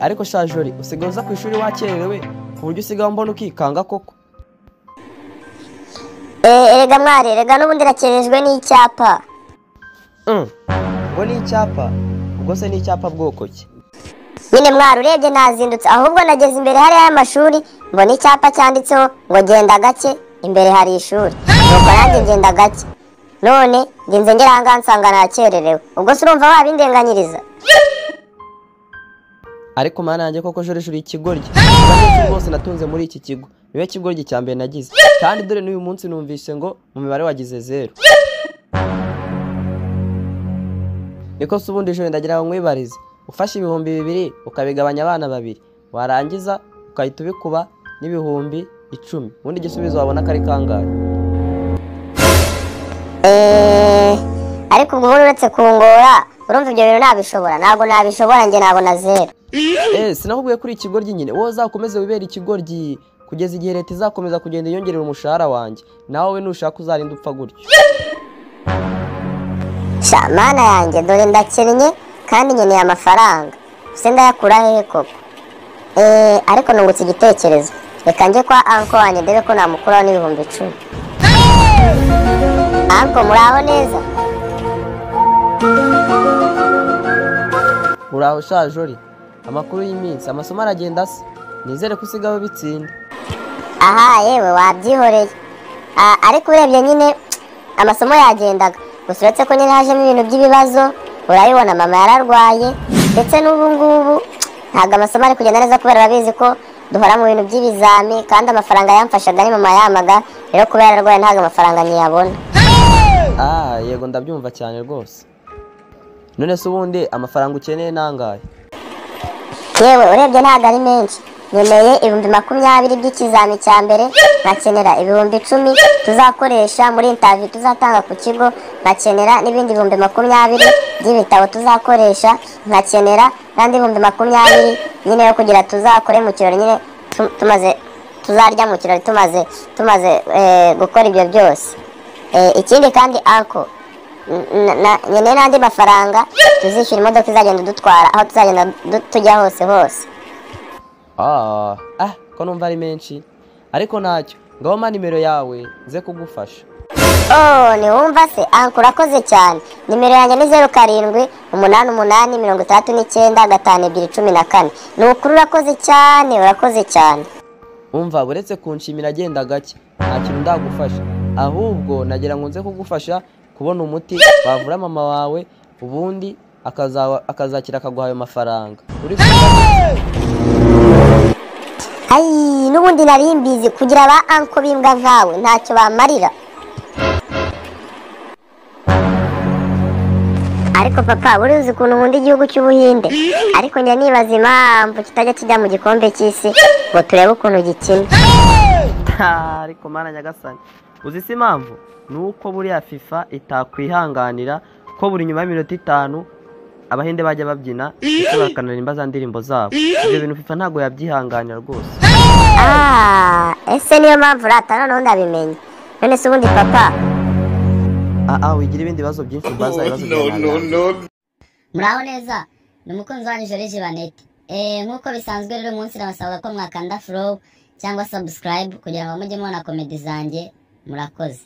ariko shajori usigaye uza ku ishuri wakererewe ku buryo usigaye mbona ukikanga koko. Erega mwari, erega n'ubundi rakerejwe n'icyapa. Ngo ni icyapa? Ubwo se ni icyapa bwoko ki? Nyine mwari urebye nazindutse, ahubwo nageze imbere hariya y'amashuri mbona icyapa cyanditseho ngo genda gake, imbere hari ishuri. Nuko nanjye ngenda gake. None ngenze ngera ahangaha nsanga nakererewe. Ubwo se urumva wabindenganyiriza? Ariko mana yanjye koko jori ikigoryi. Abanyeshuri bose natunze muri iki kigo niwe kigoryi cya mbere nagize. Kandi dore n'uyu munsi numvise ngo mu mibare wagize 0. Niko se ubundi jori ndagira ngo mwibarize. Ufashe ibihumbi 2 ukabigabanya abana 2, warangiza ukahita ubikuba n'ibihumbi 10. Ubundi igisubizo wabona kari kangahe? Ariko ubwo uretse kungora, urumva ibyo bintu nabishobora? Ntabwo nabishobora, njye nabona 0. Sinakubwiye kuri ikigoryi nyine. Wowe uzakomeze wibera ikigoryi kugeza igihe leta izakomeza kugenda yongerera umushahara wanjye. Nawe nushaka uzarinda upfa gutyo. Sha mana yanjye, dore ndakennye kandi nkeneye amafaranga. Se ndayakura hehe koko? Ariko nungutse igitekerezo. Reka njye kwa anko wanjye ndebe ko namukuraho n'ibihumbi 10. Anko muraho neza? Uraho shajori? Amakuru y'iminsi, amasomo aragenda se? Nizere ko usigaye bitsinda. Aha yewe wabyihoreye. Ariko urebye nyine amasomo yagendaga. Gusa uretse ko nyine hajemo ibintu by'ibibazo, urabibona mama yararwaye, ndetse n'ubu ngubu ntabwo amasomo ari kugenda neza kubera abizi ko duhora mu bintu by'ibizami, kandi amafaranga yamfashaga ni mama yamaga, rero kubera yararwaye ntabwo amafaranga nyiyabona. Yego ndabyumva cyane rwose. None se ubundi amafaranga ukeneye nangahe? Yewe urebye ntabwo ari menshi. Nkeneye ibihumbi 20 by'ikizami cya mbere, nkakenera ibihumbi 10 tuzakoresha muri interview tuzatanga ku kigo, nkakenera n'ibindi ibihumbi 20 by'ibitabo tuzakoresha, nkakenera kandi ibihumbi 20 nyine yo kugira tuzakore mu kirori nyine tuzarya mu kirori tumaze gukora ibyo byose. Ikindi kandi anko, nkeneye n'andi mafaranga tuzishyura imodoka izagenda dutwara aho tuzagenda tujya hose. Ko numva ari menshi. Ariko ntacyo, ngaho mpa nimero yawe nze kugufasha. Niwumva se? Anko urakoze cyane. Nimero yanjye ni 0788395214. Ni ukuri urakoze cyane. Umva buretse kunshimira agenda gake, nta kintu ndagufasha. Ahubwo nagira ngo nze kugufasha kubona umuti bavura mama wawe, ubundi akazakira akaguha ayo mafaranga. N'ubundi nari mbizi kugira aba anko bimbwa nkawe ntacyo bamarira. Ariko papa, uruzi ukuntu nkunda igihugu cy'Ubuhinde, ariko njya nibaza impamvu kitajya kijya mu gikombe cy'isi ngo turebe ukuntu gikina. Ariko mana nyagasani, uzi si impamvu? Nuko buriya FIFA itakwihanganira ko buri nyuma y'iminota 5 Abahinde bajya babyina ndetse bakanaririmba za ndirimbo zabo. Ibyo bintu FIFA ntago yabyihanganira rwose. Ese niyo mpamvu ratana none ndabimenye. None se ubundi papa? Wigira ibindi bibazo byinshi mbaza ibibazo no. Muraho neza. Ni umukunzi wanyu Joriji Banete. Nkuko bisanzwe rero umunsi nabasaba ko mwakanda follow cyangwa subscribe kugira ngo mujye mubona comedy zanjye. Murakoze.